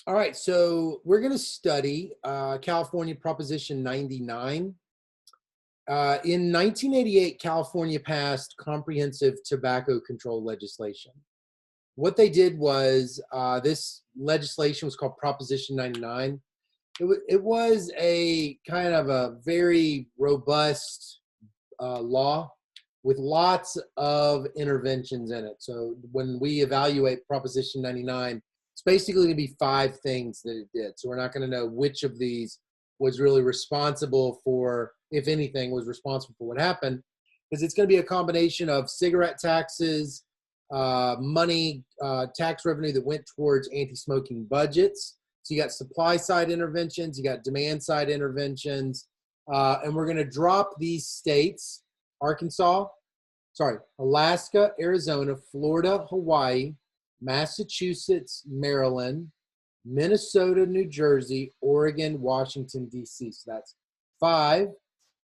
All right, so we're going to study California Proposition 99. In 1988, California passed comprehensive tobacco control legislation. What they did was this legislation was called Proposition 99. It was a kind of a very robust law with lots of interventions in it. So when we evaluate Proposition 99, it's basically going to be 5 things that it did. So we're not going to know which of these was really responsible for, if anything, was responsible for what happened, because it's going to be a combination of cigarette taxes, money, tax revenue that went towards anti-smoking budgets. So you got supply side interventions, you got demand side interventions, and we're going to drop these states: Alaska, Arizona, Florida, Hawaii, Massachusetts, Maryland, Minnesota, New Jersey, Oregon, Washington, D.C. So that's 5,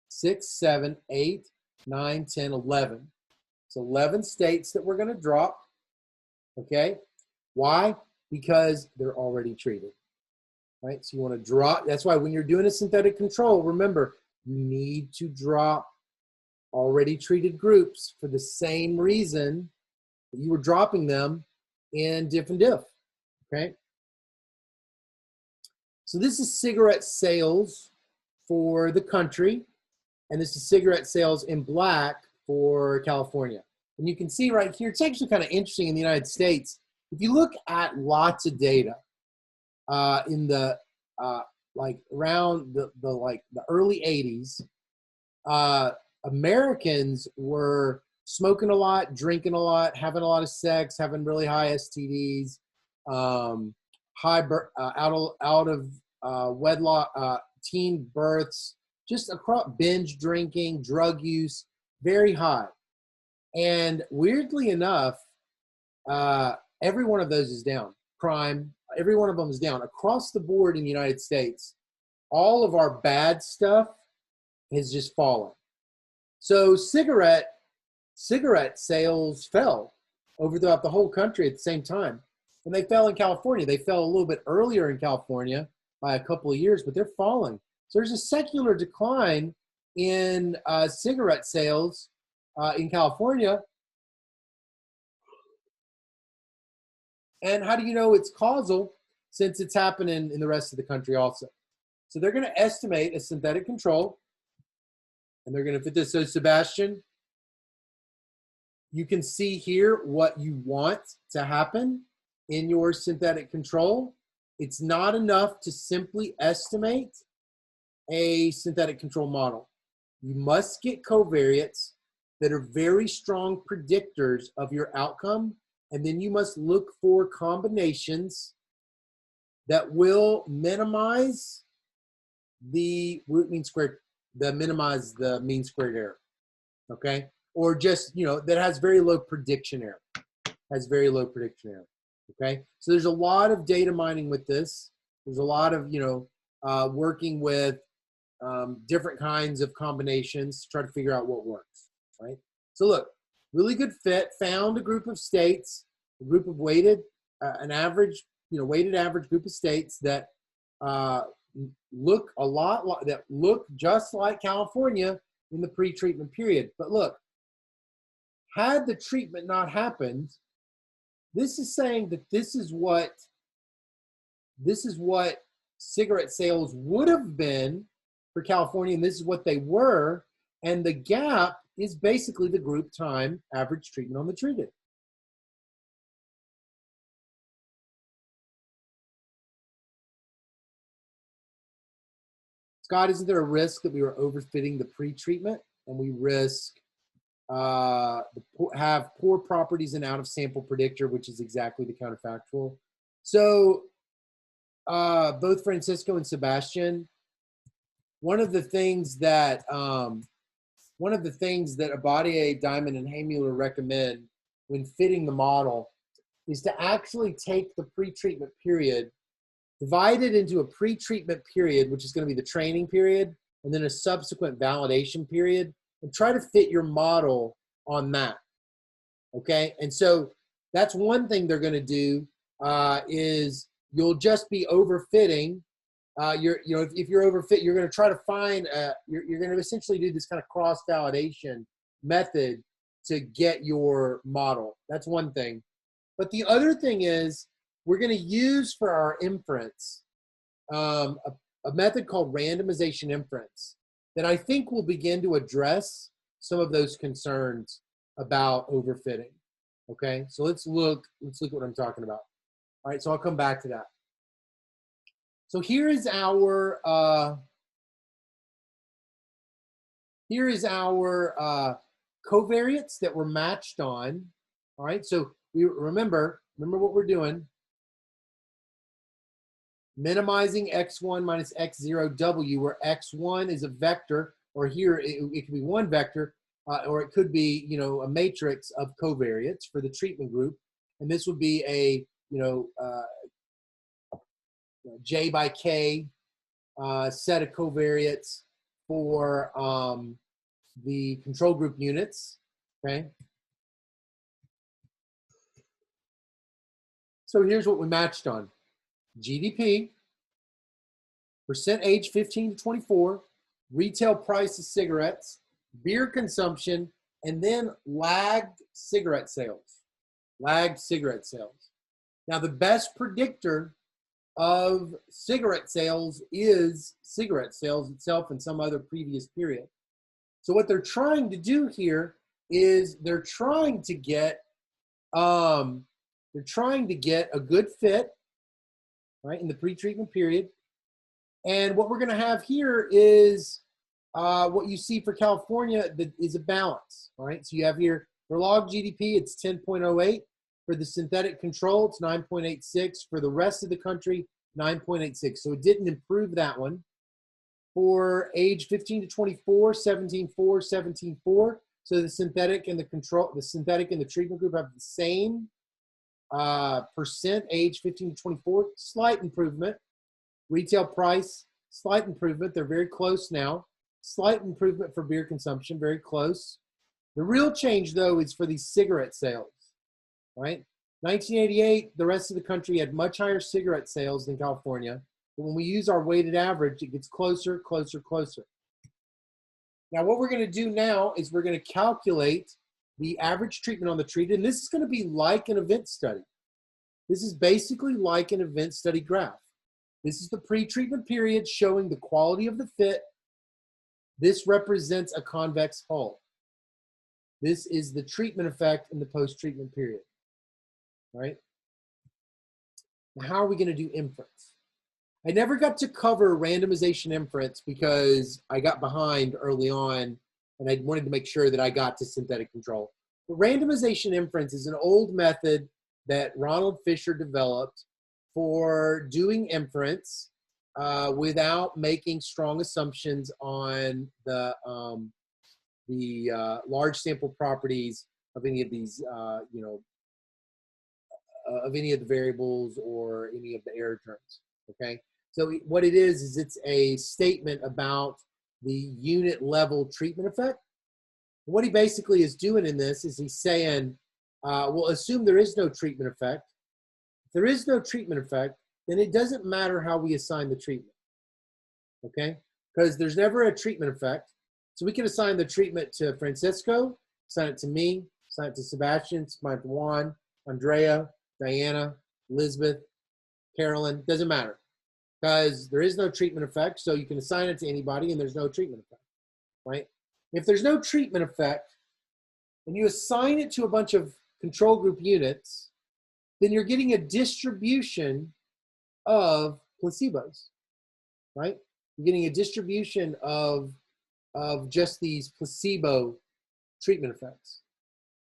6, 7, 8, 9, 10, 11. It's 11 states that we're going to drop. Okay. Why? Because they're already treated. Right? So you want to drop. That's why when you're doing a synthetic control, remember, you need to drop already treated groups for the same reason that you were dropping them in diff and diff. Okay. So this is cigarette sales for the country, and this is cigarette sales in black for California. And you can see right here, it's actually kind of interesting in the United States. If you look at lots of data in the like around the early 80s, Americans were smoking a lot, drinking a lot, having a lot of sex, having really high STDs, out of wedlock, teen births, just across binge drinking, drug use, very high. And weirdly enough, every one of those is down. Crime, every one of them is down across the board in the United States. All of our bad stuff has just fallen. So cigarette sales fell throughout the whole country at the same time. And they fell in California. They fell a little bit earlier in California by a couple of years, but they're falling. So there's a secular decline in cigarette sales in California. And how do you know it's causal? Since it's happening in the rest of the country also. So they're going to estimate a synthetic control, and they're going to fit this. So Sebastian, you can see here what you want to happen in your synthetic control. It's not enough to simply estimate a synthetic control model. You must get covariates that are very strong predictors of your outcome, and then you must look for combinations that will minimize the mean squared error, okay? Or just, that has very low prediction error, okay? So there's a lot of data mining with this. There's a lot of, working with different kinds of combinations to try to figure out what works, right? So look, really good fit, found a group of states, a group of weighted average group of states that look just like California in the pre-treatment period. But look, had the treatment not happened, this is saying that this is what cigarette sales would have been for California, and this is what they were, and the gap is basically the group time average treatment on the treated. Scott, isn't there a risk that we were overfitting the pre-treatment and we risk have poor properties and out of sample predictor, which is exactly the counterfactual? So both Francisco and Sebastian, one of the things that Abadier, Diamond, and Haymuller recommend when fitting the model is to actually take the pre-treatment period, divide it into a pre-treatment period, which is going to be the training period, and then a subsequent validation period, and try to fit your model on that, okay? And so that's one thing they're going to do is you'll just be overfitting. If you're overfit, you're going to try to find, you're going to essentially do this kind of cross-validation method to get your model. That's one thing. But the other thing is we're going to use for our inference a method called randomization inference that I think will begin to address some of those concerns about overfitting. Okay, so let's look at what I'm talking about. All right, so I'll come back to that. So here is our covariates that we're matched on. All right, so we remember what we're doing. Minimizing x1 minus x0w, where x1 is a vector, or here it could be one vector, or it could be, you know, a matrix of covariates for the treatment group, and this would be a, you know, J by K set of covariates for the control group units. Okay. So here's what we matched on: GDP, percent age 15 to 24, retail price of cigarettes, beer consumption, and then lagged cigarette sales. Lagged cigarette sales. Now, the best predictor of cigarette sales is cigarette sales itself in some other previous period. So what they're trying to do here is they're trying to get a good fit, right, in the pre-treatment period. And what we're going to have here is what you see for California that is a balance, right? So you have here for log GDP, it's 10.08. For the synthetic control, it's 9.86. For the rest of the country, 9.86. So it didn't improve that one. For age 15 to 24, 17.4, 17.4. So the synthetic and the treatment group have the same percent age 15 to 24, slight improvement. Retail price, slight improvement. They're very close now. Slight improvement for beer consumption, very close. The real change, though, is for these cigarette sales, right? 1988, the rest of the country had much higher cigarette sales than California. But when we use our weighted average, it gets closer, closer, closer. Now, what we're going to do now is we're going to calculate the average treatment on the treated, and this is going to be like an event study. This is basically like an event study graph. This is the pre-treatment period showing the quality of the fit. This represents a convex hull. This is the treatment effect in the post-treatment period, right? Now, how are we going to do inference? I never got to cover randomization inference because I got behind early on and I wanted to make sure that I got to synthetic control. But randomization inference is an old method that Ronald Fisher developed for doing inference without making strong assumptions on the large sample properties of any of these, of any of the variables or any of the error terms. Okay, so what it is it's a statement about the unit level treatment effect. What he basically is doing in this is he's saying, we'll assume there is no treatment effect. If there is no treatment effect, then it doesn't matter how we assign the treatment, okay? Because there's never a treatment effect. So we can assign the treatment to Francisco, assign it to me, assign it to Sebastian, assign it to Juan, Andrea, Diana, Elizabeth, Carolyn, doesn't matter. Because there is no treatment effect, so you can assign it to anybody and there's no treatment effect, right? If there's no treatment effect and you assign it to a bunch of control group units, then you're getting a distribution of placebos, right? You're getting a distribution of just these placebo treatment effects.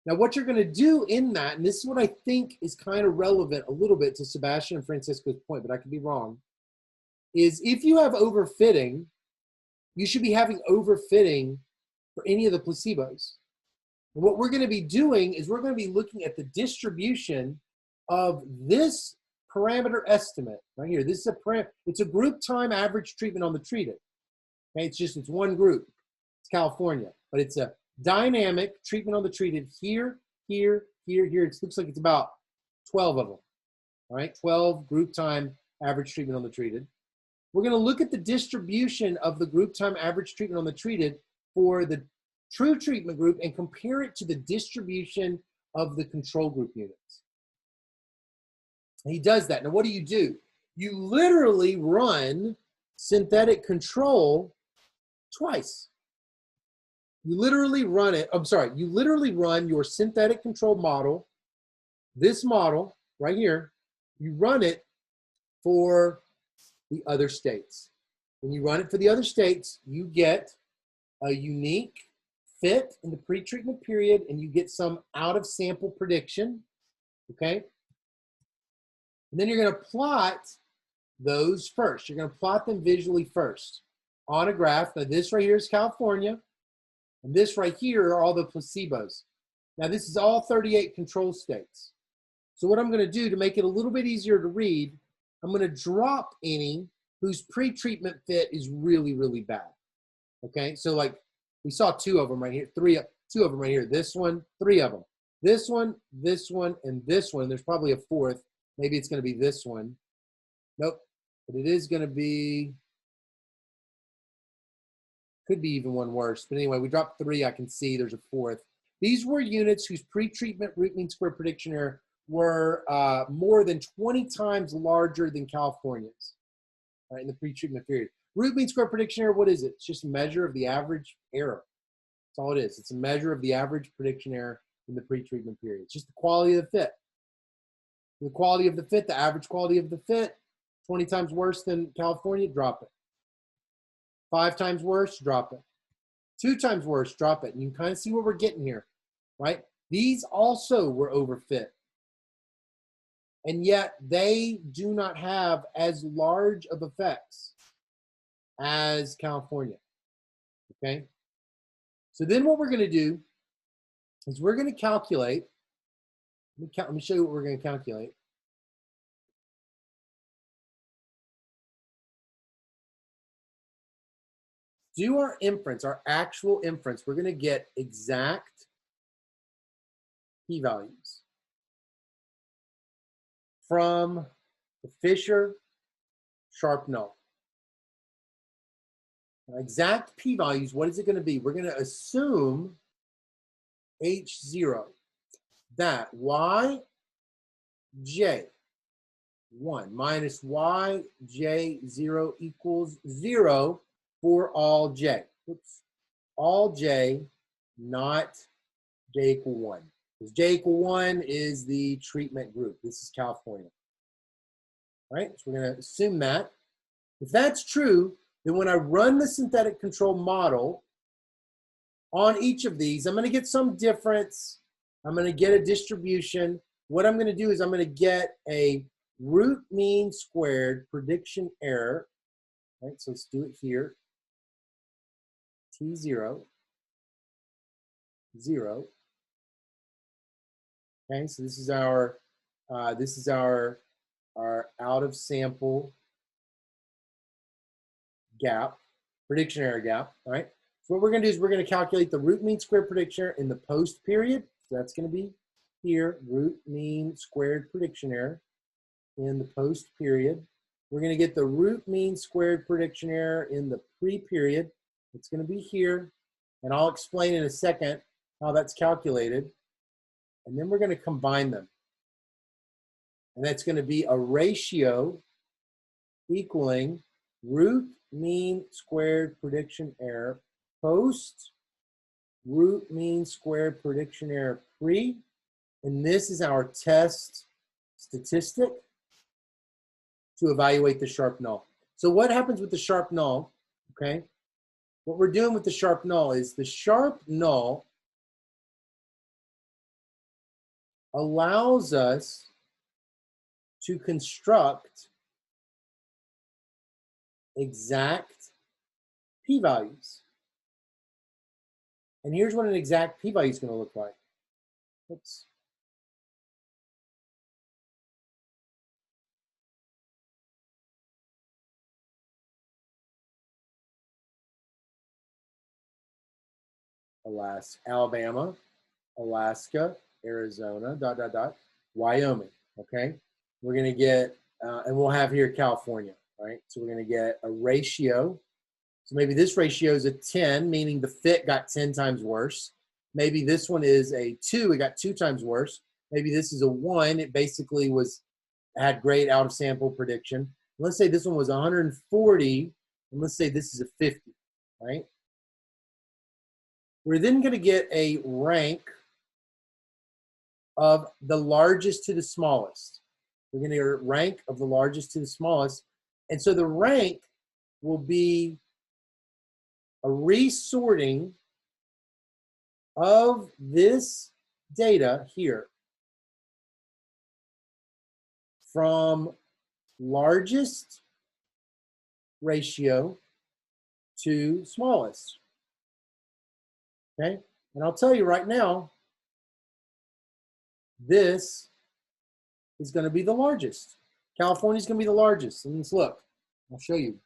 Now, what you're going to do in that, and this is what I think is kind of relevant a little bit to Sebastian and Francisco's point, but I could be wrong, is if you have overfitting, you should be having overfitting for any of the placebos. And what we're going to be doing is we're going to be looking at the distribution of this parameter estimate right here. This is it's a group time average treatment on the treated. Okay, it's one group. It's California, but it's a dynamic treatment on the treated here, here, here, here. It looks like it's about 12 of them. all right? 12 group time average treatment on the treated. We're going to look at the distribution of the group time average treatment on the treated for the true treatment group and compare it to the distribution of the control group units. And he does that. Now, what do? You literally run synthetic control twice. You literally run it. I'm sorry. You literally run your synthetic control model, this model right here, you run it for the other states. When you run it for the other states, you get a unique fit in the pre-treatment period and you get some out of sample prediction, okay? And then you're going to plot those first. You're going to plot them visually first on a graph. Now this right here is California, and this right here are all the placebos. Now this is all 38 control states. So what I'm going to do to make it a little bit easier to read, I'm going to drop any whose pre-treatment fit is really, really bad. Okay, so like we saw two of them right here, two of them right here. This one, three of them. This one, and this one. There's probably a fourth. Maybe it's going to be this one. Nope, but it is going to be, could be even one worse. But anyway, we dropped three. I can see there's a fourth. These were units whose pre-treatment root mean square prediction error were more than 20 times larger than California's, right, in the pre-treatment period. Root mean square prediction error, what is it? It's just a measure of the average error. That's all it is. It's a measure of the average prediction error in the pre-treatment period. It's just the quality of the fit. The quality of the fit, the average quality of the fit, 20 times worse than California, drop it. 5 times worse, drop it. 2 times worse, drop it. And you can kind of see what we're getting here, right? These also were overfit. And yet they do not have as large of effects as California, okay? So then what we're going to do is we're going to calculate. Let me show you what we're going to calculate. Do our inference, our actual inference. We're going to get exact p-values from the Fisher sharp null. Exact p-values, what is it going to be? We're going to assume H0, that yj1 minus yj0 equals 0 for all j. Oops. All j, not j equal 1. Because j equal 1 is the treatment group. This is California. All right, so we're going to assume that. If that's true, then when I run the synthetic control model on each of these, I'm going to get some difference. I'm going to get a distribution. What I'm going to do is I'm going to get a root mean squared prediction error. Right, so let's do it here. T0, 0. Okay, so this is our out of sample gap, prediction error gap. All right. So what we're going to do is we're going to calculate the root mean squared prediction error in the post period. So that's going to be here, root mean squared prediction error in the post period. We're going to get the root mean squared prediction error in the pre-period. It's going to be here, and I'll explain in a second how that's calculated. And then we're going to combine them. And that's going to be a ratio equaling root mean squared prediction error post root mean squared prediction error pre. And this is our test statistic to evaluate the sharp null. So what happens with the sharp null, okay? What we're doing with the sharp null is the sharp null allows us to construct exact p-values. And here's what an exact p-value is going to look like. Oops. Alabama, Alaska, Arizona, Wyoming, okay? we're going to get, and we'll have here California, right? So we're going to get a ratio. So maybe this ratio is a 10, meaning the fit got 10 times worse. Maybe this one is a 2, it got 2 times worse. Maybe this is a 1, it basically had great out of sample prediction. Let's say this one was 140, and let's say this is a 50, right? We're then going to get a rank of the largest to the smallest. We're going to get a rank of the largest to the smallest. And so the rank will be a resorting of this data here from largest ratio to smallest. Okay, and I'll tell you right now, this is going to be the largest. California is going to be the largest. And let's look. I'll show you.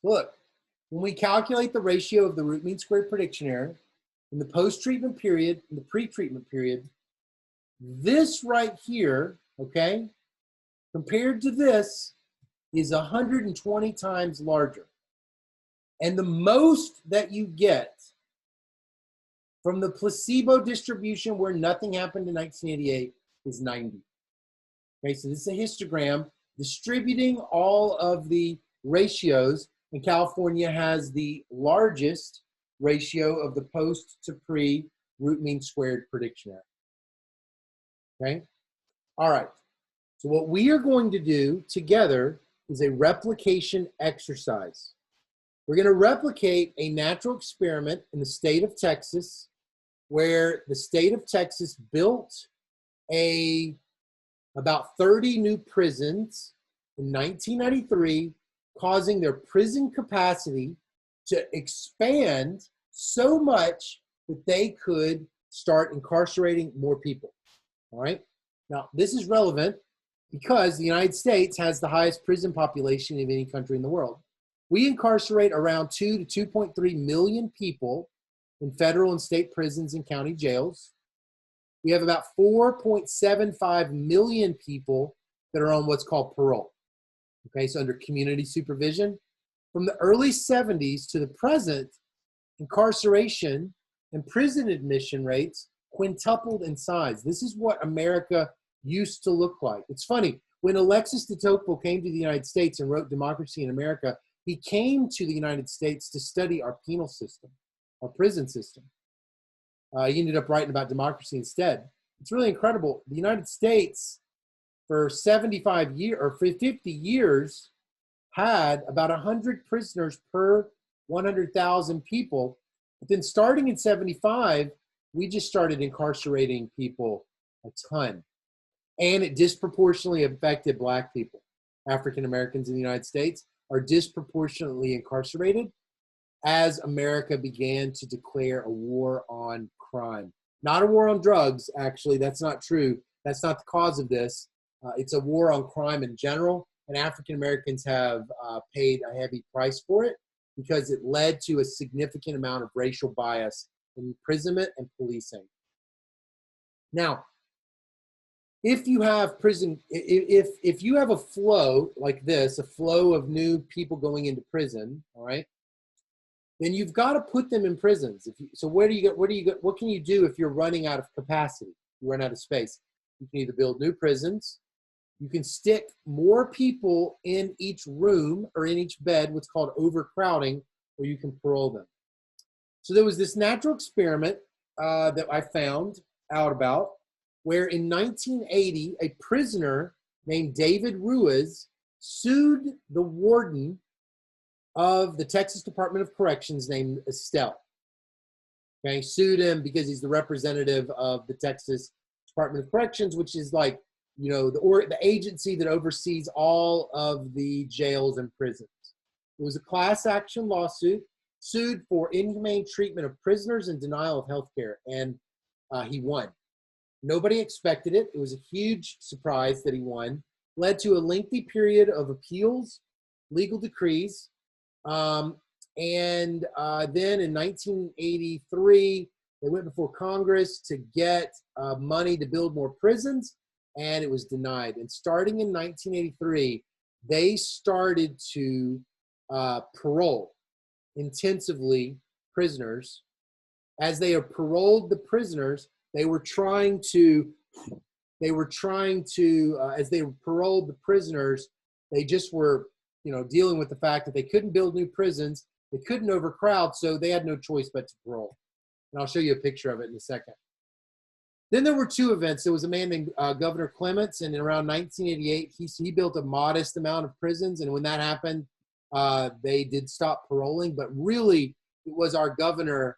Look, when we calculate the ratio of the root mean squared prediction error in the post-treatment period and the pre-treatment period, this right here, okay, compared to this is 120 times larger. And the most that you get from the placebo distribution where nothing happened in 1988 is 90. Okay, so this is a histogram distributing all of the ratios, and California has the largest ratio of the post to pre root mean squared prediction error. Okay, all right. So what we are going to do together is a replication exercise. We're going to replicate a natural experiment in the state of Texas, where the state of Texas built about 30 new prisons in 1993, causing their prison capacity to expand so much that they could start incarcerating more people. All right. Now, this is relevant because the United States has the highest prison population of any country in the world. We incarcerate around 2 to 2.3 million people in federal and state prisons and county jails. We have about 4.75 million people that are on what's called parole. Okay, so under community supervision. From the early 70s to the present, incarceration and prison admission rates quintupled in size. This is what America used to look like. It's funny, when Alexis de Tocqueville came to the United States and wrote Democracy in America, he came to the United States to study our penal system, our prison system. He ended up writing about democracy instead. It's really incredible. The United States, for 75 years or for 50 years, had about 100 prisoners per 100,000 people. But then starting in 75, we just started incarcerating people a ton. And it disproportionately affected Black people. African Americans in the United States are disproportionately incarcerated as America began to declare a war on crime. Not a war on drugs, actually. That's not true. That's not the cause of this. It's a war on crime in general, and African Americans have paid a heavy price for it because it led to a significant amount of racial bias in imprisonment and policing. Now, if you have if you have a flow like this, a flow of new people going into prison, all right, then you've got to put them in prisons. So what can you do if you're running out of capacity? You run out of space. You can either build new prisons, you can stick more people in each room or in each bed, what's called overcrowding, or you can parole them. So there was this natural experiment that I found out about, where in 1980, a prisoner named David Ruiz sued the warden of the Texas Department of Corrections named Estelle. Okay, sued him because he's the representative of the Texas Department of Corrections, which is like, you know, the agency that oversees all of the jails and prisons. It was a class action lawsuit, sued for inhumane treatment of prisoners and denial of health care, and he won. Nobody expected it. It was a huge surprise that he won. Led to a lengthy period of appeals, legal decrees, and then in 1983, They went before Congress to get money to build more prisons, and it was denied. And starting in 1983, they started to parole intensively prisoners. As they have paroled the prisoners, they were trying to, as they paroled the prisoners, they just were, dealing with the fact that they couldn't build new prisons, they couldn't overcrowd, so they had no choice but to parole. And I'll show you a picture of it in a second. Then there were two events. There was a man named Governor Clements, and in around 1988, he built a modest amount of prisons, and when that happened, they did stop paroling, but really it was our governor,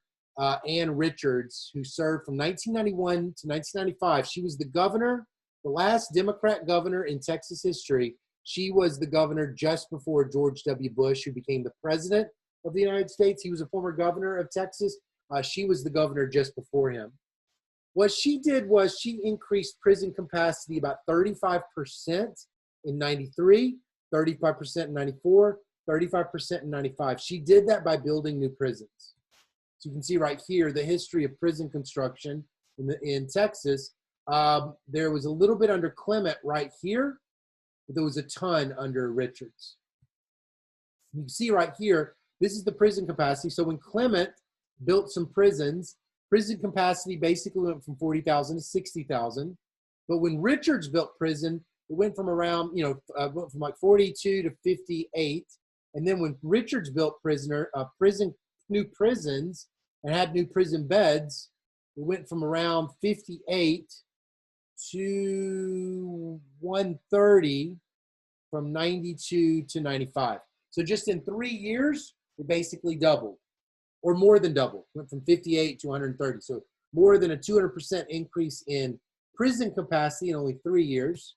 Ann Richards, who served from 1991 to 1995. She was the governor, the last Democrat governor in Texas history. She was the governor just before George W. Bush, who became the president of the United States. He was a former governor of Texas. She was the governor just before him. What she did was she increased prison capacity about 35% in 93, 35% in 94, 35% in 95. She did that by building new prisons. So you can see right here the history of prison construction in Texas. There was a little bit under Clement right here, but there was a ton under Richards. You can see right here, this is the prison capacity. So when Clement built some prisons, prison capacity basically went from 40,000 to 60,000. But when Richards built prison, it went from around, went from like 42 to 58. And then when Richards built new prisons and had new prison beds, it went from around 58 to 130 from 92 to 95. So just in 3 years, it basically doubled, or more than doubled. Went from 58 to 130. So more than a 200% increase in prison capacity in only 3 years.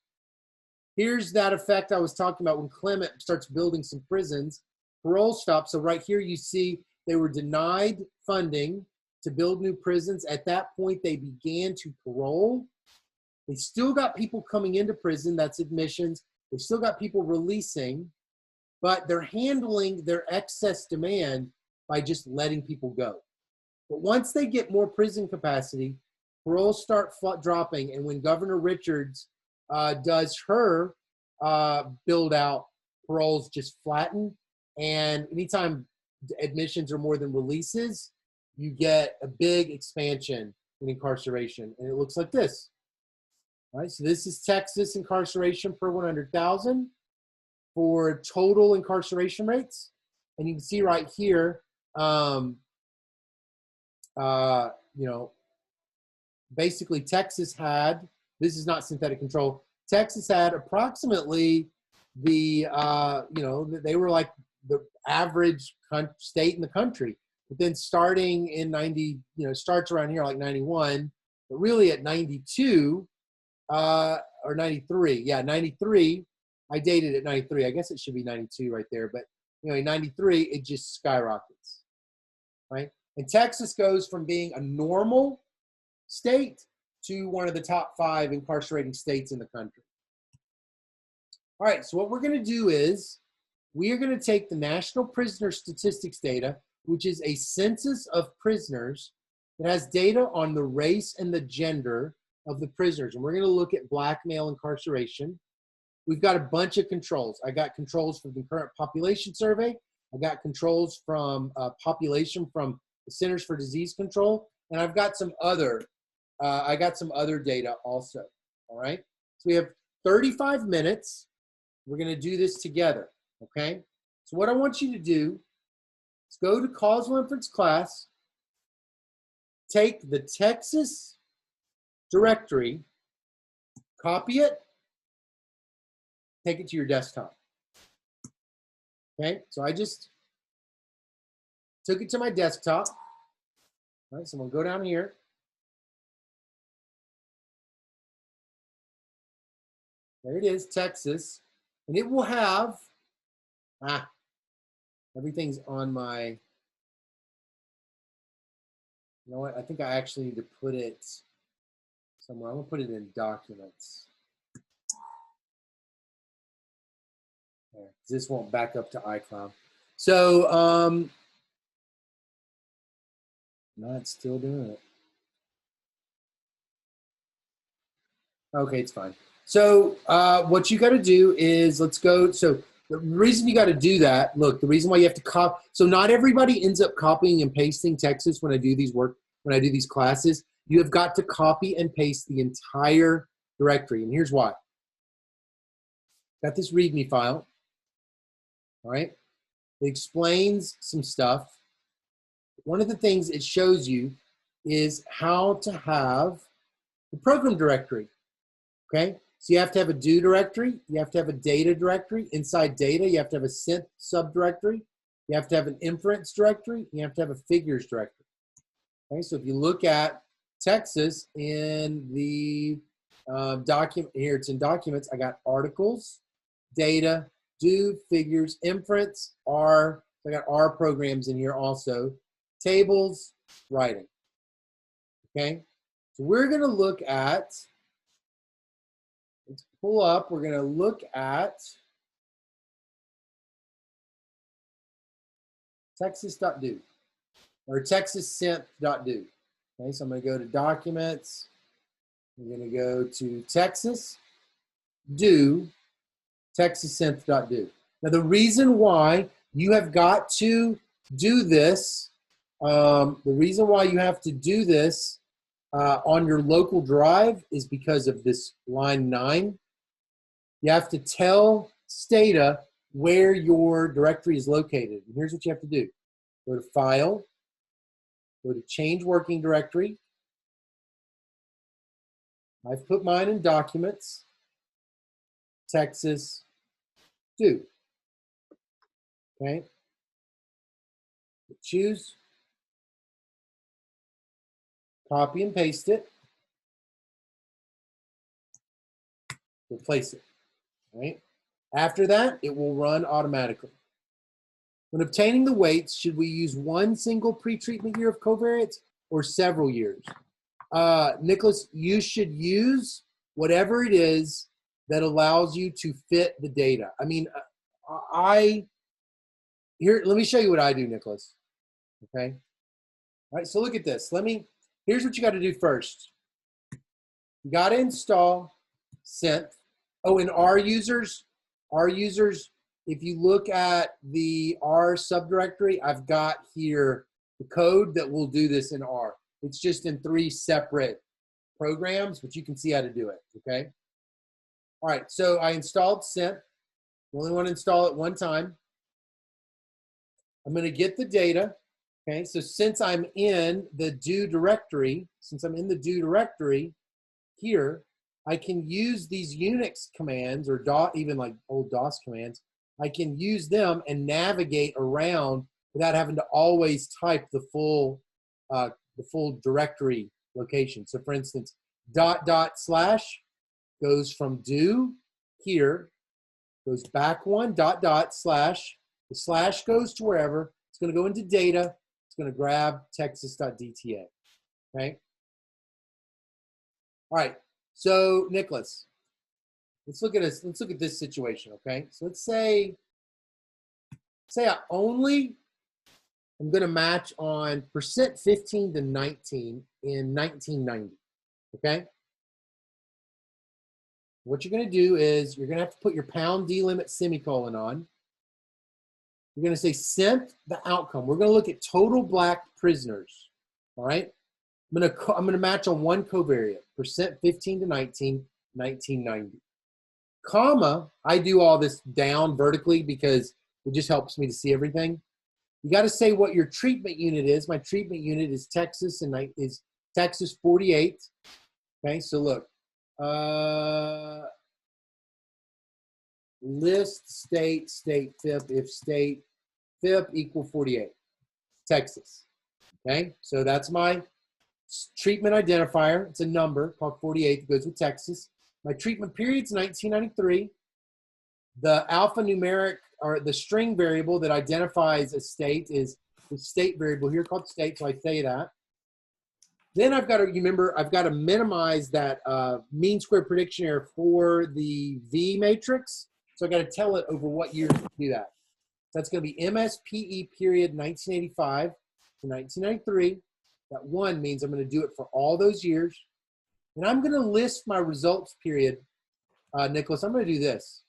Here's that effect I was talking about when Clement starts building some prisons. Parole stopped. So right here you see they were denied funding to build new prisons. At that point, they began to parole. They still got people coming into prison. That's admissions. They still got people releasing, but they're handling their excess demand by just letting people go. But once they get more prison capacity, paroles start dropping. And when Governor Richards does her build out, paroles just flatten. And anytime admissions are more than releases, you get a big expansion in incarceration. And it looks like this. All right, so this is Texas incarceration per 100,000 for total incarceration rates. And you can see right here, basically Texas had, this is not synthetic control, Texas had approximately they were like the average state in the country. But then starting in 90, starts around here like 91, but really at 92 or 93, 93, I dated at 93. I guess it should be 92 right there, but in 93, it just skyrockets, right? And Texas goes from being a normal state to one of the top 5 incarcerating states in the country. All right, so what we're going to do is we are going to take the National Prisoner Statistics data, which is a census of prisoners that has data on the race and the gender of the prisoners. And we're going to look at black male incarceration. We've got a bunch of controls. I got controls from the current population survey. I got controls from population from the Centers for Disease Control. And I've got some other, data also, all right? So we have 35 minutes. We're gonna do this together, okay? So what I want you to do is go to causal inference class, take the Texas directory, copy it, take it to your desktop. Okay, so I just took it to my desktop. All right, so I'm gonna go down here. There it is, Texas. And it will have, everything's on my, you know what, I think I actually need to put it somewhere. I'm gonna put it in documents. There, this won't back up to iCloud. So, no, it's still doing it. Okay, it's fine. So what you got to do is let's go. So the reason you got to do that, look, the reason why you have to copy. So not everybody ends up copying and pasting Texas when I do these classes. You have got to copy and paste the entire directory. And here's why. Got this README file, all right? It explains some stuff. One of the things it shows you is how to have the program directory, okay? So you have to have a do directory, you have to have a data directory. Inside data, you have to have a synth subdirectory, you have to have an inference directory, you have to have a figures directory. Okay, so if you look at Texas in the document, here it's in documents, I got articles, data, do, figures, inference, R, so I got R programs in here also, tables, writing. Okay, so we're gonna look at, let's pull up, we're gonna look at texas.do or texassynth.do. Okay, so I'm gonna go to documents, I'm gonna go to Texas, do, texassynth.do. Now the reason why you have got to do this, the reason why you have to do this on your local drive is because of this line 9. You have to tell Stata where your directory is located. And here's what you have to do. Go to File, go to Change Working Directory. I've put mine in Documents, Texas, do. Okay. Choose, copy and paste it, replace it. Right? After that, it will run automatically. When obtaining the weights, should we use one single pre-treatment year of covariates or several years? Nicholas, you should use whatever it is that allows you to fit the data. I mean, here, let me show you what I do, Nicholas. Okay. All right, so look at this. Here's what you got to do first. You got to install synth. Oh, and R users, if you look at the R subdirectory, I've got here the code that will do this in R. It's just in 3 separate programs, but you can see how to do it, okay? All right, so I installed synth. You only want to install it one time. I'm going to get the data, okay? So since I'm in the do directory, here, I can use these Unix commands or even like old DOS commands. I can use them and navigate around without having to always type the full directory location. So for instance, // goes from do here, goes back one, // the slash goes to wherever. It's going to go into data. It's going to grab texas.dta. Okay. All right. So Nicholas, let's look at this situation, okay? So let's say I only am going to match on percent 15 to 19 in 1990, okay? What you're going to do is you're going to have to put your pound delimit semicolon on. You're going to say synth the outcome. We're going to look at total black prisoners, all right? I'm going to match on one covariate, percent 15 to 19, 1990. Comma, I do all this down vertically because it just helps me to see everything. You got to say what your treatment unit is. My treatment unit is Texas and is Texas 48. Okay, so look, list state FIP if state FIP equal 48, Texas. Okay, so that's my treatment identifier. It's a number called 48 that goes with Texas. My treatment period's 1993. The alphanumeric or the string variable that identifies a state is the state variable here called state, so I say that. Then I've got to minimize that mean square prediction error for the V matrix. So I got to tell it over what years to do that. So that's going to be MSPE period 1985 to 1993. That 1 means I'm going to do it for all those years. And I'm going to list my results period. Nicholas, I'm going to do this.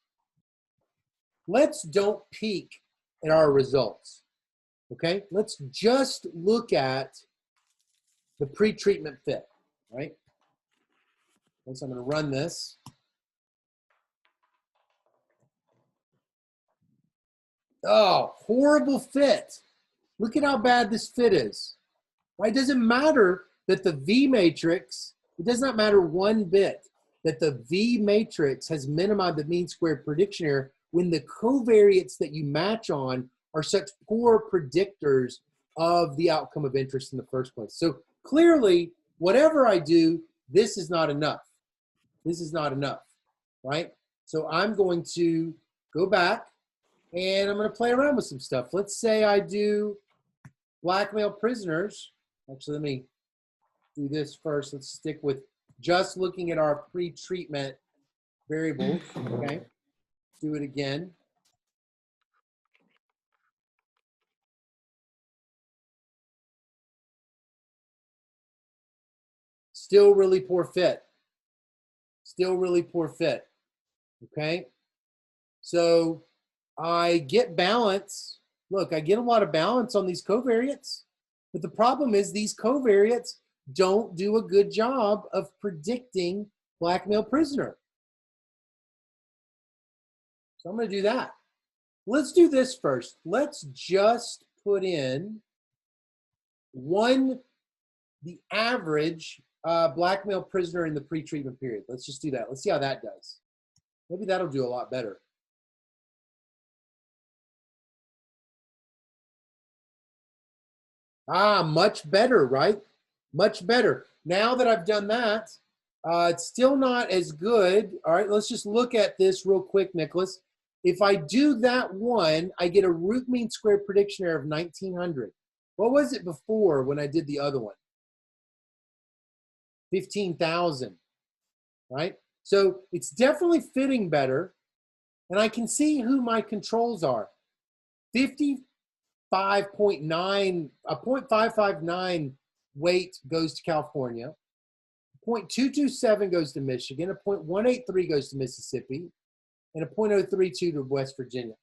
Let's don't peek at our results. Okay, let's just look at the pre-treatment fit, right? So I'm going to run this. Oh, horrible fit. Look at how bad this fit is. Right? It doesn't matter that the V matrix, it does not matter one bit that the V matrix has minimized the mean squared prediction error when the covariates that you match on are such poor predictors of the outcome of interest in the first place. So clearly, whatever I do, this is not enough. This is not enough, right? So I'm going to go back and I'm going to play around with some stuff. Let's say I do blackmail prisoners. Actually, let me do this first. Let's stick with just looking at our pre-treatment variables, okay? Do it again. Still really poor fit. Still really poor fit, okay? So I get balance. Look, I get a lot of balance on these covariates, but the problem is these covariates don't do a good job of predicting blackmail prisoner. So I'm going to do that. Let's do this first. Let's just put in the average blackmail prisoner in the pre-treatment period. Let's just do that. Let's see how that does. Maybe that'll do a lot better. Ah, much better, right? Much better. Now that I've done that, it's still not as good. All right, let's just look at this real quick, Nicholas. If I do that one, I get a root mean squared prediction error of 1900. What was it before when I did the other one? 15,000, right? So it's definitely fitting better. And I can see who my controls are. 55.9, a 0.559 weight goes to California. 0.227 goes to Michigan. A 0.183 goes to Mississippi. And a 0.032 to West Virginia.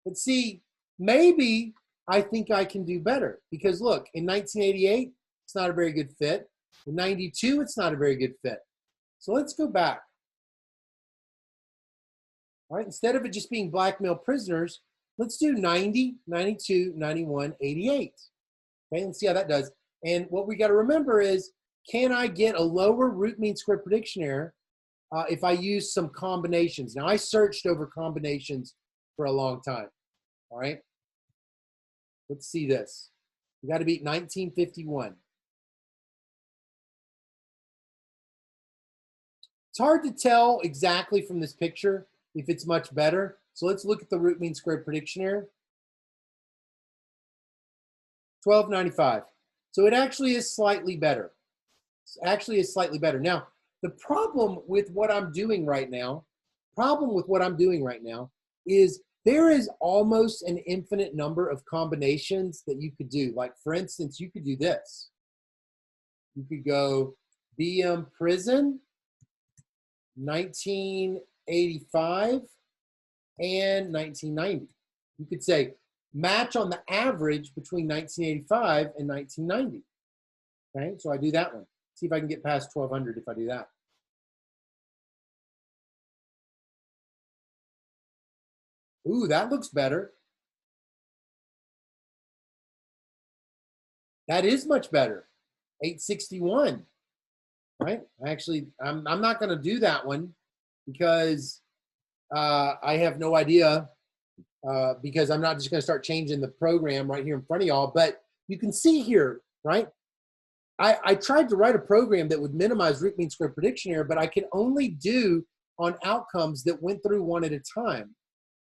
But see, maybe I think I can do better. Because look, in 1988, it's not a very good fit. In 92, it's not a very good fit. So let's go back. All right, instead of it just being blackmail prisoners, let's do 90, 92, 91, 88. Okay, let's see how that does. And what we got to remember is, can I get a lower root mean squared prediction error if I use some combinations? Now, I searched over combinations for a long time. All right, let's see this. We got to beat 1951. It's hard to tell exactly from this picture if it's much better. So let's look at the root mean squared prediction error. 1295. So it actually is slightly better. It actually is slightly better. Now, the problem with what I'm doing right now, is there is almost an infinite number of combinations that you could do. Like, for instance, you could do this. You could go BM prison, 1985 and 1990. You could say match on the average between 1985 and 1990. Okay, so I do that one. See if I can get past 1200 if I do that. Ooh, that looks better. That is much better. 861, right? Actually, I'm not going to do that one because I have no idea because I'm not just going to start changing the program right here in front of y'all. But you can see here, right? I tried to write a program that would minimize root mean squared prediction error, but I can only do on outcomes that went through one at a time.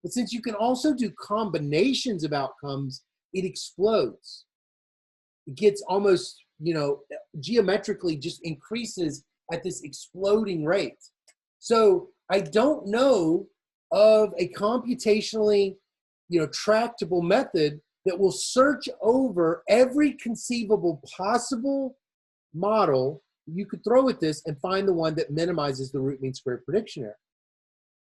But since you can also do combinations of outcomes, it explodes. It gets almost, geometrically just increases at this exploding rate. So I don't know of a computationally, tractable method that will search over every conceivable possible model you could throw at this and find the one that minimizes the root mean square prediction error.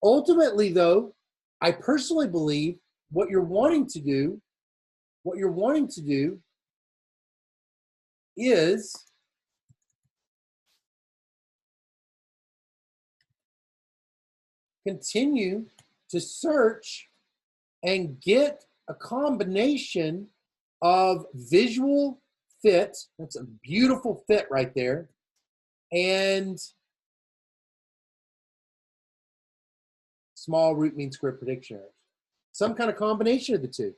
Ultimately, though, I personally believe what you're wanting to do is continue to search and get a combination of visual fit, that's a beautiful fit right there, and small root mean square prediction errors. Some kind of combination of the two.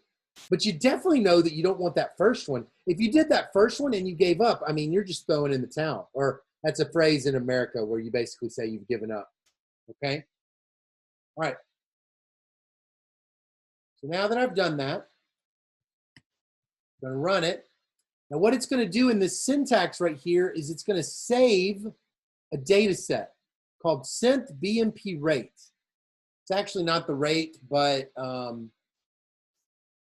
But you definitely know that you don't want that first one. If you did that first one and you gave up, I mean, you're just throwing in the towel. Or that's a phrase in America where you basically say you've given up. Okay? All right. So now that I've done that, I'm going to run it. Now what it's going to do in this syntax right here is it's going to save a data set called synth rate. It's actually not the rate, but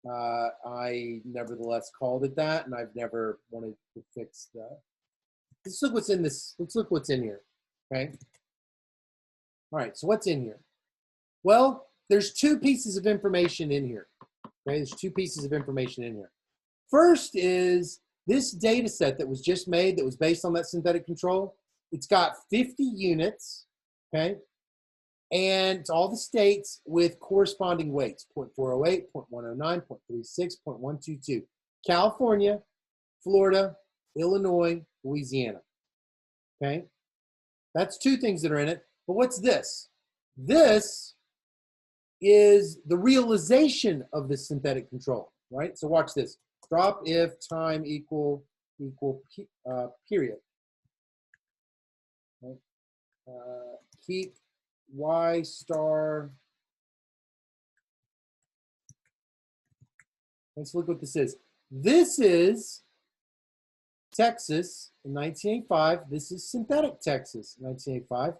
I nevertheless called it that, and I've never wanted to fix that. Let's look what's in this. Let's look what's in here. Okay. All right. So what's in here? Well, there's two pieces of information in here. Okay. There's two pieces of information in here. First is this data set that was just made that was based on that synthetic control. It's got 50 units. Okay. And it's all the states with corresponding weights, 0.408, 0.109, 0.36, 0.122. California, Florida, Illinois, Louisiana. Okay? That's two things that are in it. But what's this? This is the realization of the synthetic control, right? So watch this. Drop if time equal period. Okay? Keep Y star. Let's look what this is. This is Texas in 1985. This is synthetic Texas in 1985.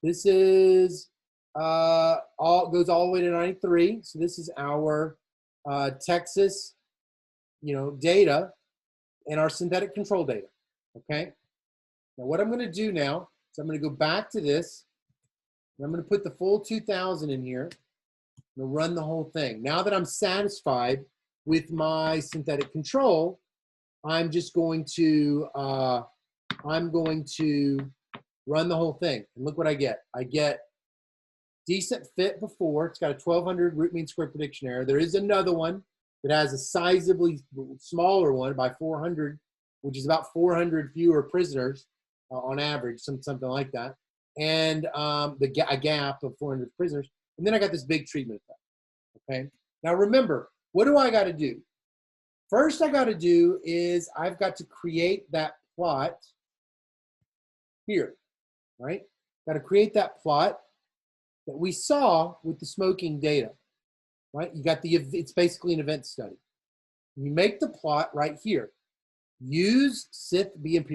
This is goes all the way to 93. So this is our Texas, data and our synthetic control data. Okay. Now what I'm going to do now is I'm going to go back to this. I'm going to put the full 2000 in here. I'm going to run the whole thing. Now that I'm satisfied with my synthetic control, I'm just going to run the whole thing. And look what I get. I get decent fit before. It's got a 1200 root mean square prediction error. There is another one that has a sizably smaller one by 400, which is about 400 fewer prisoners on average, something like that. And a gap of 400 prisoners. And then I got this big treatment effect. Okay. Now remember, what do I got to do? First I got to do is I've got to create that plot here, right? Got to create that plot that we saw with the smoking data, right? You got it's basically an event study. You make the plot right here. Use synth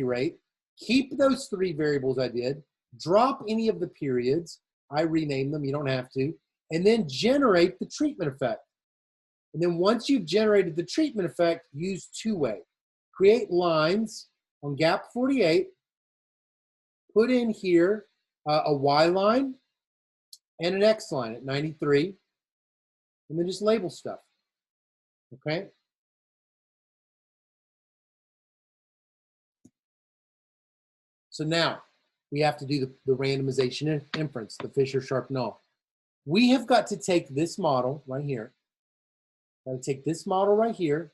rate. Keep those three variables I did. Drop any of the periods. I rename them. You don't have to. And then generate the treatment effect. And then once you've generated the treatment effect, use two-way. Create lines on gap 48. Put in here a Y line and an X line at 93. And then just label stuff. Okay? So now, we have to do the randomization inference, the Fisher-Sharp null. We have got to take this model right here. Got to take this model right here.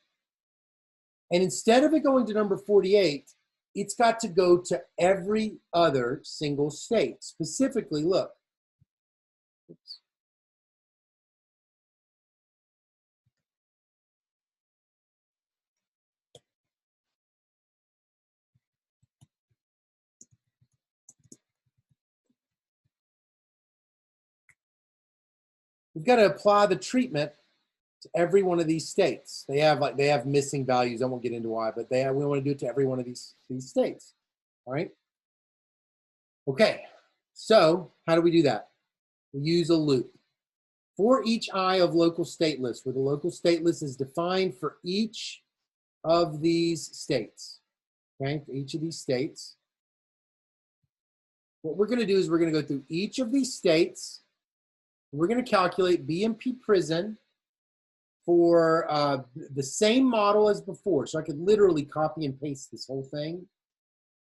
And instead of it going to number 48, it's got to go to every other single state. Specifically, look. Oops. We've got to apply the treatment to every one of these states. They have missing values. I won't get into why, but we want to do it to every one of these states. All right. Okay. So how do we do that? We use a loop. For each I of local state list, where the local state list is defined for each of these states. Okay, for each of these states. what we're going to do is we're going to go through each of these states. We're going to calculate BMP prison for the same model as before. So I could literally copy and paste this whole thing,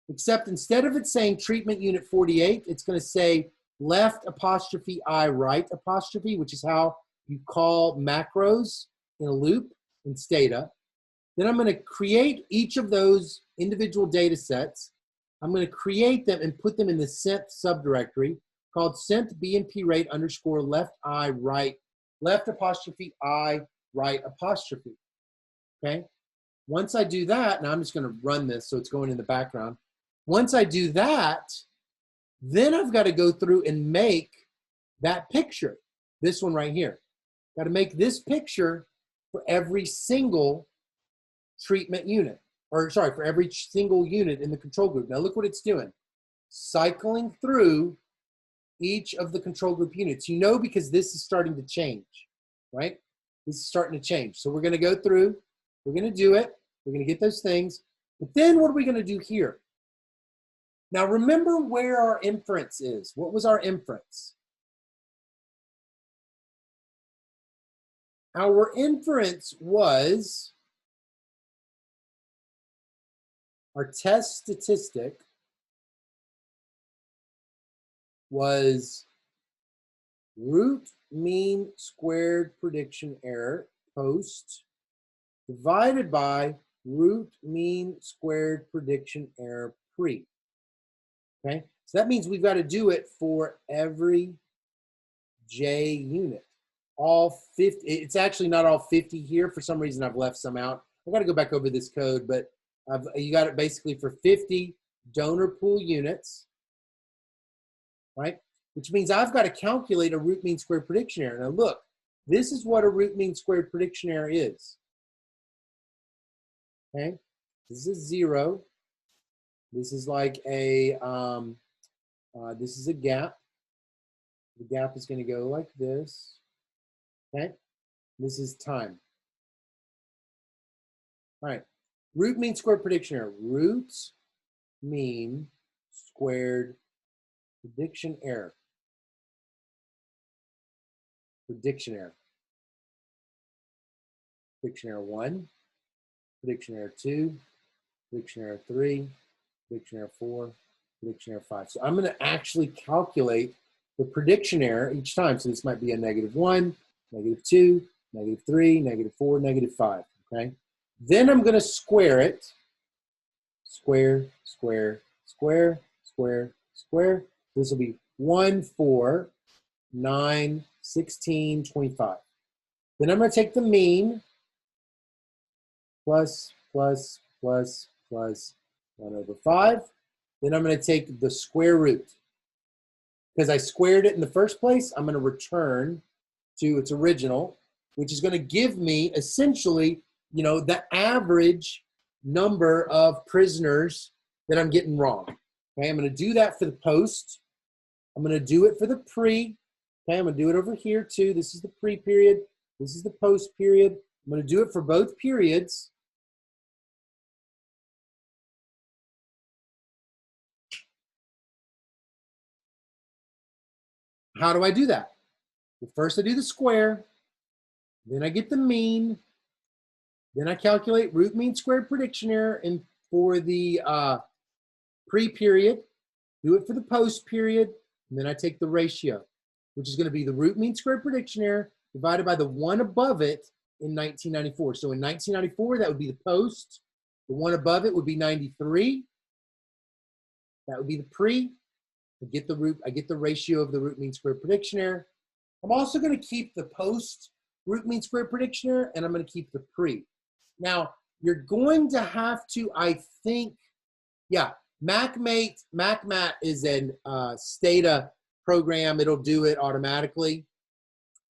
except instead of it saying treatment unit 48, it's going to say left apostrophe I right apostrophe, which is how you call macros in a loop in Stata. Then I'm going to create each of those individual data sets. I'm going to create them and put them in the synth subdirectory called synth BMP rate underscore left I right, left apostrophe I right apostrophe. Okay. Once I do that, now I'm just going to run this so it's going in the background. Once I do that, then I've got to go through and make that picture, this one right here. Got to make this picture for every single treatment unit, or sorry, for every single unit in the control group. Now look what it's doing. Cycling through each of the control group units. You know, because this is starting to change, right? This is starting to change. So we're going to go through, we're going to do it, we're going to get those things, but then what are we going to do here? Now remember where our inference is. What was our inference? Our inference was our test statistic was root mean squared prediction error post divided by root mean squared prediction error pre. Okay, so that means we've got to do it for every J unit. All 50, it's actually not all 50 here. For some reason, I've left some out. I've got to go back over this code, but you got it basically for 50 donor pool units, right? Which means I've got to calculate a root mean squared prediction error. Now look, this is what a root mean squared prediction error is. Okay, this is 0. This is like a, this is a gap. The gap is going to go like this. Okay, this is time. All right, root mean squared prediction error. Root mean squared prediction error. Prediction error. Prediction error 1. Prediction error 2. Prediction error 3. Prediction error 4. Prediction error 5. So I'm going to actually calculate the prediction error each time. So this might be a -1, -2, -3, -4, -5. Okay. Then I'm going to square it. Square, square, square, square, square. This will be 1, 4, 9, 16, 25. Then I'm going to take the mean plus, plus, plus, plus 1/5. Then I'm going to take the square root. Because I squared it in the first place, I'm going to return to its original, which is going to give me essentially, you know, the average number of prisoners that I'm getting wrong. Okay, I'm going to do that for the post. I'm going to do it for the pre. Okay, I'm going to do it over here too. This is the pre period. This is the post period. I'm going to do it for both periods. How do I do that? Well, first I do the square, then I get the mean, then I calculate root mean squared prediction error and for the pre-period, do it for the post period, and then I take the ratio, which is going to be the root mean squared prediction error divided by the one above it in 1994. So in 1994, that would be the post. The one above it would be 93. That would be the pre. I get the ratio of the root mean squared prediction error. I'm also going to keep the post root mean squared prediction error, and I'm going to keep the pre. Now, you're going to have to, I think, yeah, MacMat is an Stata program. It'll do it automatically.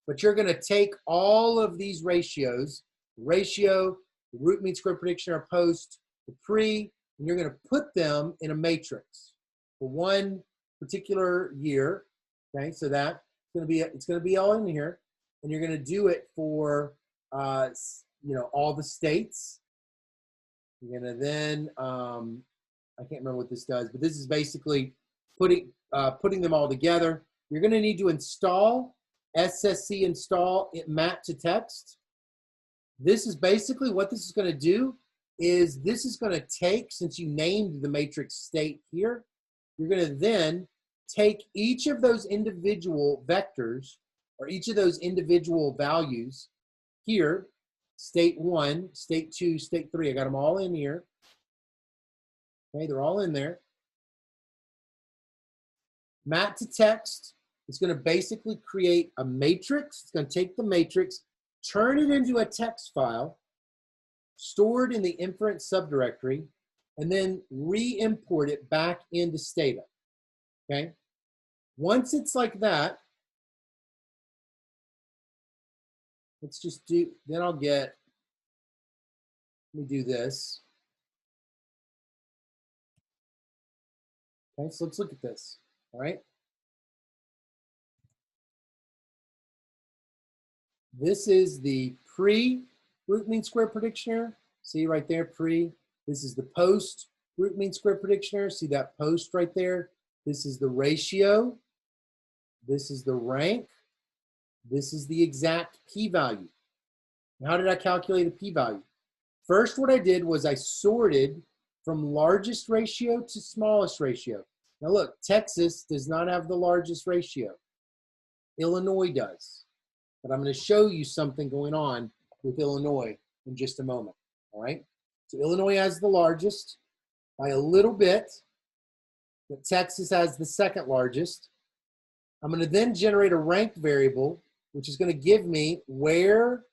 But you're going to take all of these ratios, ratio, the root mean squared prediction error post, the pre, and you're going to put them in a matrix for one particular year. Okay, so that's going to be, it's going to be all in here, and you're going to do it for you know, all the states. You're going to then I can't remember what this does, but this is basically putting them all together. You're going to need to install SSC install mat to text. This is basically what this is going to do is this is going to take, since you named the matrix state here, you're going to then take each of those individual vectors or each of those individual values here, state 1, state 2, state 3. I got them all in here. Okay, they're all in there. Mat to text is going to basically create a matrix. It's going to take the matrix, turn it into a text file, stored in the inference subdirectory, and then re-import it back into Stata. Okay? Once it's like that, let's just do, then I'll get, let me do this. Okay, so let's look at this. All right. This is the pre-root mean square prediction error. See right there, pre. This is the post-root mean square prediction error. See that post right there? This is the ratio. This is the rank. This is the exact p-value. How did I calculate a p-value? First, what I did was I sorted from largest ratio to smallest ratio. Now look, Texas does not have the largest ratio. Illinois does. But I'm going to show you something going on with Illinois in just a moment. All right. So Illinois has the largest by a little bit, but Texas has the second largest. I'm going to then generate a ranked variable, which is going to give me where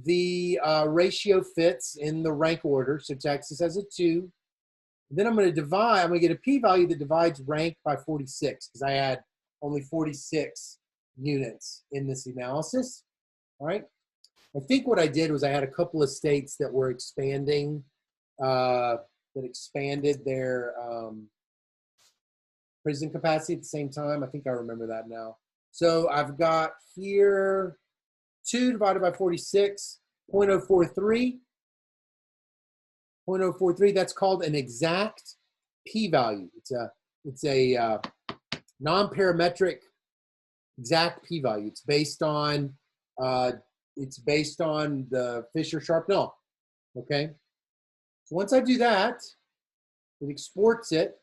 the ratio fits in the rank order. So Texas has a 2. Then I'm going to divide, I'm going to get a p-value that divides rank by 46 because I had only 46 units in this analysis. All right. I think what I did was I had a couple of states that were expanding, that expanded their prison capacity at the same time. I think I remember that now. So I've got here 2 divided by 46, 0.043. 0.043, that's called an exact p-value. It's a non-parametric exact p-value. It's based on the Fisher-Sharp-Null. Okay. So once I do that, it exports that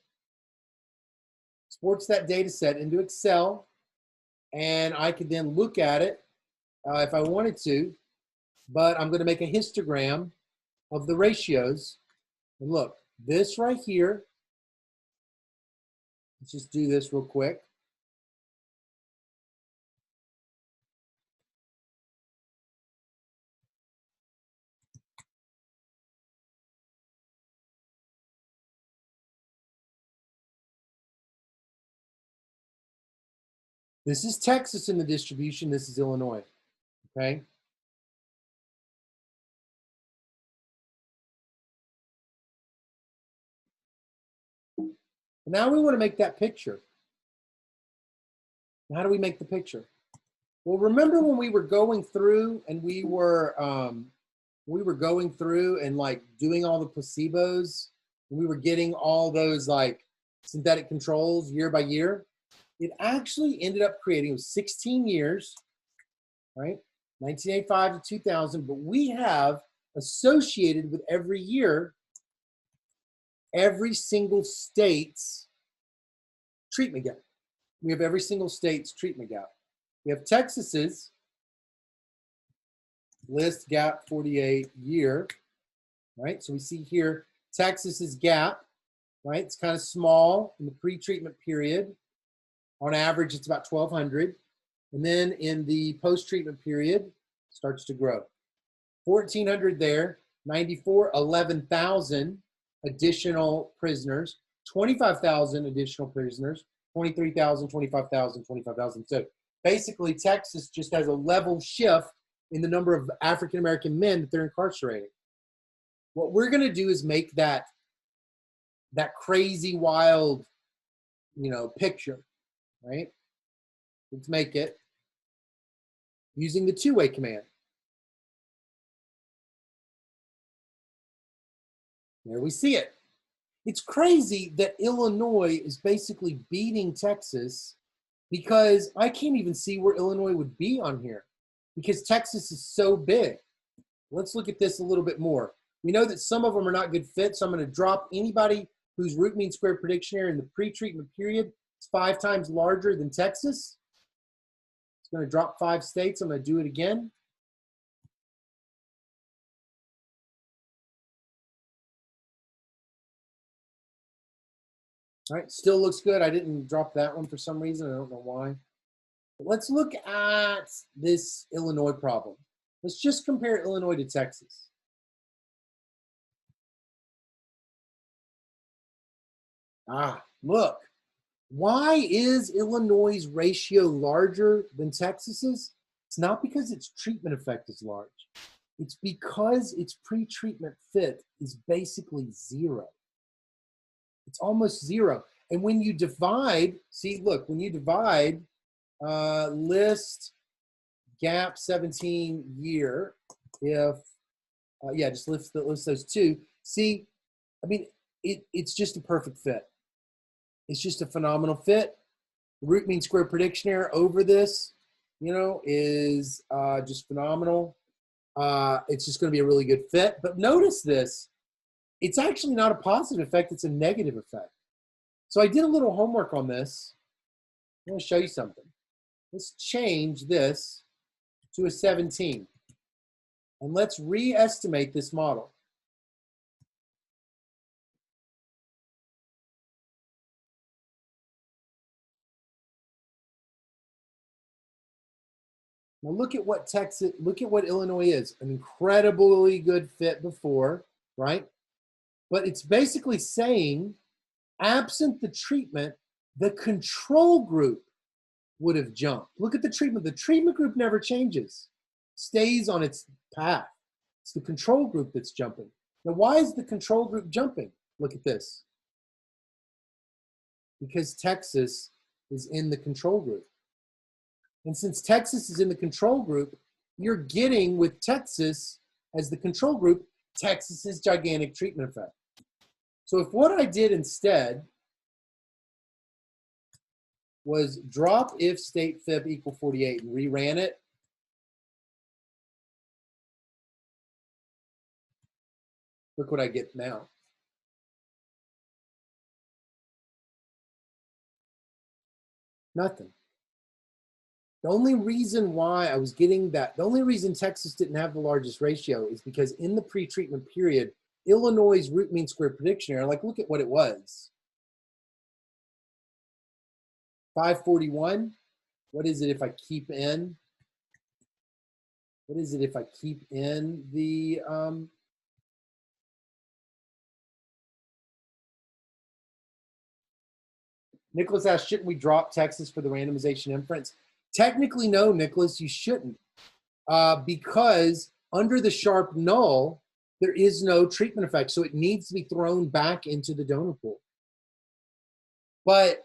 data set into Excel, and I could then look at it if I wanted to, but I'm going to make a histogram of the ratios. And look, this right here, let's just do this real quick. This is Texas in the distribution. This is Illinois, okay? Now we want to make that picture. How do we make the picture? Well, remember when we were going through and we were going through and like doing all the placebos, and we were getting all those like synthetic controls year by year? It actually ended up creating 16 years, right? 1985 to 2000, but we have associated with every year, every single state's treatment gap. We have every single state's treatment gap. We have Texas's list gap 48 year, right? So we see here Texas's gap, right? It's kind of small in the pre-treatment period. On average, it's about 1,200. And then in the post-treatment period, it starts to grow. 1,400 there, 94, 11,000 additional prisoners, 25,000 additional prisoners, 23,000, 25,000, 25,000. So basically, Texas just has a level shift in the number of African-American men that they're incarcerating. What we're going to do is make that crazy, wild, picture, right? Let's make it using the two-way command. There we see it. It's crazy that Illinois is basically beating Texas because I can't even see where Illinois would be on here because Texas is so big. Let's look at this a little bit more. We know that some of them are not good fits, so I'm going to drop anybody whose root mean square prediction error in the pre-treatment period is 5 times larger than Texas. It's going to drop 5 states. I'm going to do it again. All right, still looks good. I didn't drop that one for some reason. I don't know why. But let's look at this Illinois problem. Let's just compare Illinois to Texas. Look. Why is Illinois' ratio larger than Texas's? It's not because its treatment effect is large. It's because its pre-treatment fit is basically 0. It's almost 0. And when you divide, see, look, when you divide list gap 17 year, if, yeah, just list those two. See, I mean, it's just a perfect fit. It's just a phenomenal fit. Root mean square prediction error over this, is just phenomenal. It's just going to be a really good fit. But notice this. It's actually not a positive effect. It's a negative effect. So I did a little homework on this. I'm going to show you something. Let's change this to a 17. And let's re-estimate this model. Now look at what Illinois is. An incredibly good fit before, right? But it's basically saying, absent the treatment, the control group would have jumped. Look at the treatment. The treatment group never changes, stays on its path. It's the control group that's jumping. Now, why is the control group jumping? Look at this. Because Texas is in the control group. And since Texas is in the control group, you're getting with Texas as the control group, Texas's gigantic treatment effect. So if what I did instead was drop if state fib equal 48 and reran it, look what I get now. Nothing. The only reason why I was getting that, the only reason Texas didn't have the largest ratio is because in the pre-treatment period, Illinois' root mean square prediction error, like look at what it was. 541. What is it if I keep in? What is it if I keep in the Nicholas asked, shouldn't we drop Texas for the randomization inference? Technically, no, Nicholas, you shouldn't. Because under the sharp null, there is no treatment effect. So it needs to be thrown back into the donor pool. But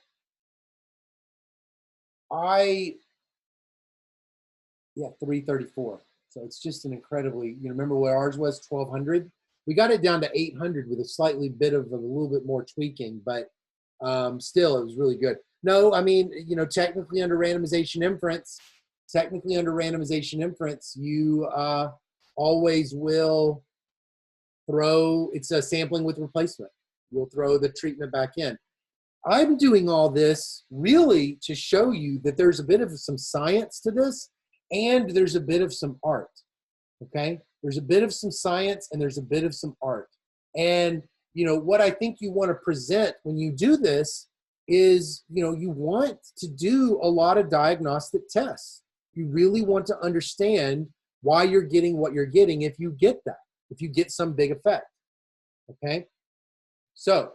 yeah, 334. So it's just an incredibly, remember what ours was, 1200? We got it down to 800 with a slightly bit of a little bit more tweaking, but still, it was really good. No, I mean, technically under randomization inference, you always will throw, it's a sampling with replacement. You'll throw the treatment back in. I'm doing all this really to show you that there's a bit of some science to this and there's a bit of some art, okay? There's a bit of some science and there's a bit of some art. And, what I think you want to present when you do this is, you want to do a lot of diagnostic tests. You really want to understand why you're getting what you're getting if you get that, if you get some big effect, okay? So,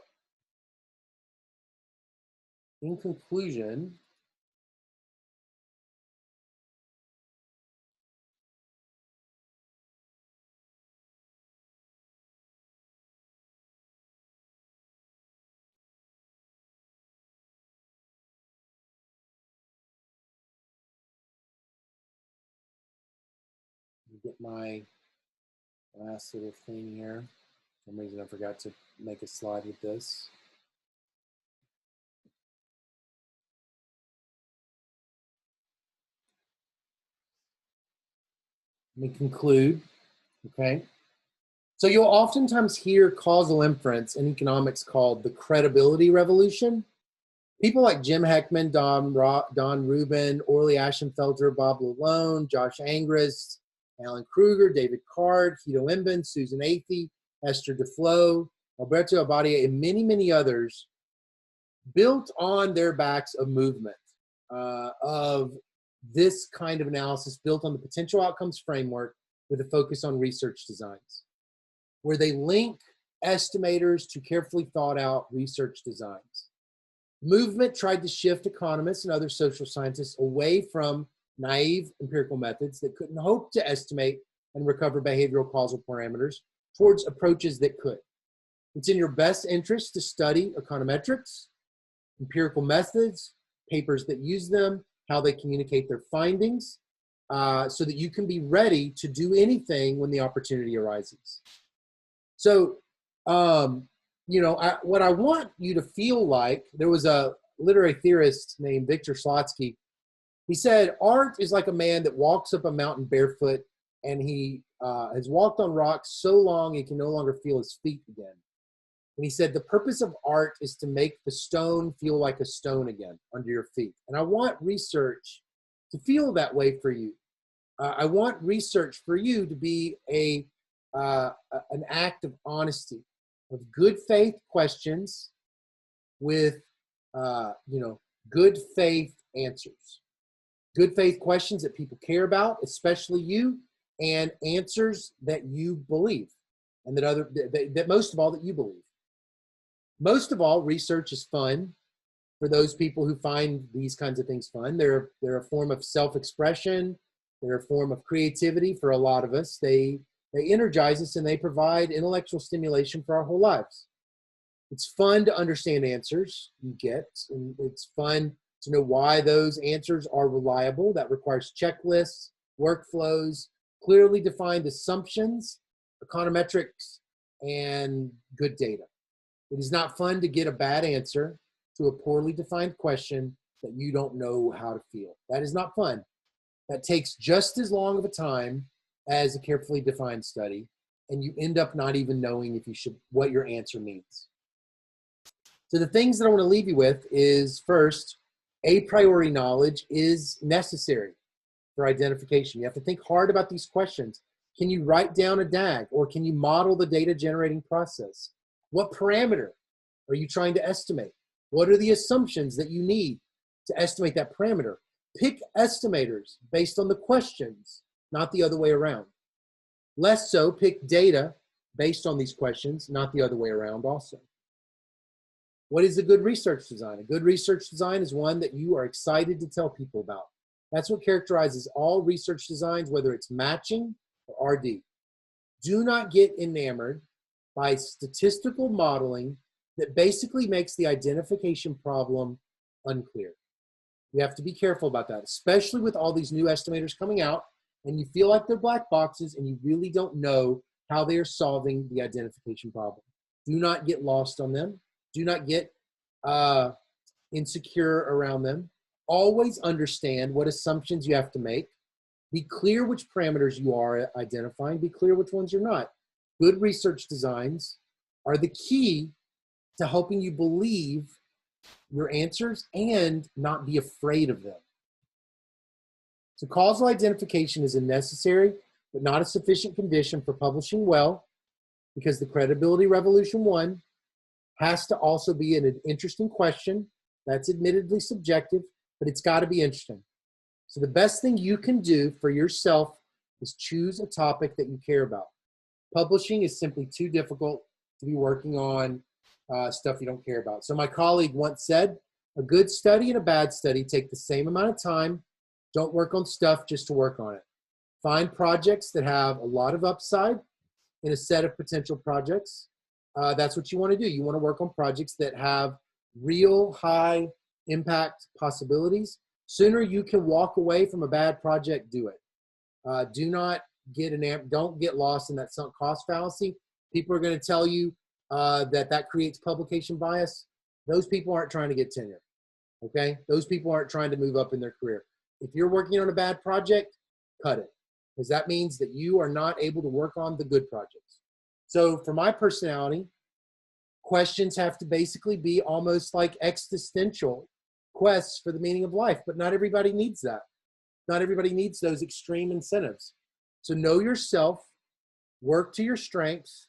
in conclusion, get my last little thing here. For some reason I forgot to make a slide with this. Let me conclude, okay? So you'll oftentimes hear causal inference in economics called the credibility revolution. People like Jim Heckman, Don Rubin, Orley Ashenfelter, Bob Lalone, Josh Angrist, Alan Kruger, David Card, Hito Imbin, Susan Athey, Esther Duflo, Alberto Abadia, and many, many others built on their backs a movement of this kind of analysis built on the potential outcomes framework with a focus on research designs, where they link estimators to carefully thought out research designs. Movement tried to shift economists and other social scientists away from naive empirical methods that couldn't hope to estimate and recover behavioral causal parameters towards approaches that could. It's in your best interest to study econometrics, empirical methods, papers that use them, how they communicate their findings, so that you can be ready to do anything when the opportunity arises. So, what I want you to feel like, there was a literary theorist named Victor Slotsky. He said, art is like a man that walks up a mountain barefoot, and he has walked on rocks so long he can no longer feel his feet again. And he said, the purpose of art is to make the stone feel like a stone again under your feet. And I want research to feel that way for you. I want research for you to be an act of honesty, of good faith questions with, good faith answers. Good faith questions that people care about, especially you, and answers that you believe, and that most of all that you believe. Most of all, research is fun for those people who find these kinds of things fun. They're a form of self-expression. They're a form of creativity for a lot of us. They energize us, and they provide intellectual stimulation for our whole lives. It's fun to understand answers you get, and it's fun to know why those answers are reliable. That requires checklists, workflows, clearly defined assumptions, econometrics, and good data. It is not fun to get a bad answer to a poorly defined question that you don't know how to feel. That is not fun. That takes just as long of a time as a carefully defined study, and you end up not even knowing what your answer means. So the things that I want to leave you with is, first, a priori knowledge is necessary for identification. You have to think hard about these questions. Can you write down a DAG, or can you model the data generating process? What parameter are you trying to estimate? What are the assumptions that you need to estimate that parameter? Pick estimators based on the questions, not the other way around. Less so, pick data based on these questions, not the other way around also. What is a good research design? A good research design is one that you are excited to tell people about. That's what characterizes all research designs, whether it's matching or RD. Do not get enamored by statistical modeling that basically makes the identification problem unclear. You have to be careful about that, especially with all these new estimators coming out, and you feel like they're black boxes and you really don't know how they are solving the identification problem. Do not get lost on them. Do not get insecure around them. Always understand what assumptions you have to make. Be clear which parameters you are identifying. Be clear which ones you're not. Good research designs are the key to helping you believe your answers and not be afraid of them. So causal identification is a necessary but not a sufficient condition for publishing well, because the credibility revolution one has to also be an interesting question. That's admittedly subjective, but it's got to be interesting. So the best thing you can do for yourself is choose a topic that you care about. Publishing is simply too difficult to be working on stuff you don't care about. So my colleague once said, a good study and a bad study take the same amount of time. Don't work on stuff just to work on it. Find projects that have a lot of upside in a set of potential projects. That's what you want to do. You want to work on projects that have real high impact possibilities. Sooner you can walk away from a bad project, do it. Don't get lost in that sunk cost fallacy. People are going to tell you that creates publication bias. Those people aren't trying to get tenure. Okay? Those people aren't trying to move up in their career. If you're working on a bad project, cut it, because that means that you are not able to work on the good projects. So for my personality, questions have to basically be almost like existential quests for the meaning of life, but not everybody needs that. Not everybody needs those extreme incentives. So know yourself, work to your strengths,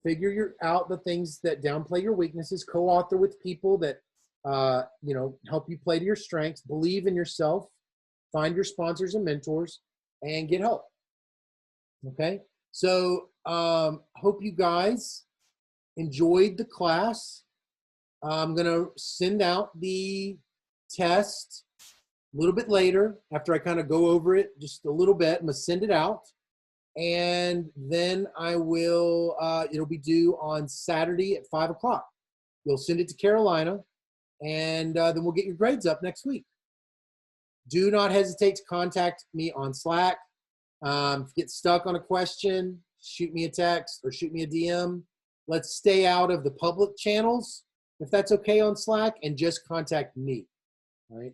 figure out the things that downplay your weaknesses, co-author with people that help you play to your strengths, believe in yourself, find your sponsors and mentors, and get help. Okay, so hope you guys enjoyed the class. I'm gonna send out the test a little bit later after I kind of go over it just a little bit. I'm gonna send it out, and then I will, it'll be due on Saturday at 5 o'clock. You'll send it to Carolina, and then we'll get your grades up next week. Do not hesitate to contact me on Slack. If you get stuck on a question, shoot me a text or shoot me a DM. Let's stay out of the public channels, if that's okay, on Slack, and just contact me. All right?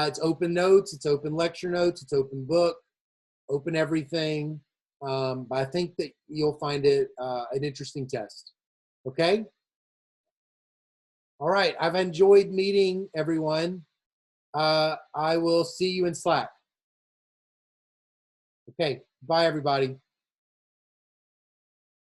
It's open notes, it's open lecture notes, it's open book, open everything. But I think that you'll find it an interesting test. Okay? All right. I've enjoyed meeting everyone. I will see you in Slack. Okay. Bye, everybody.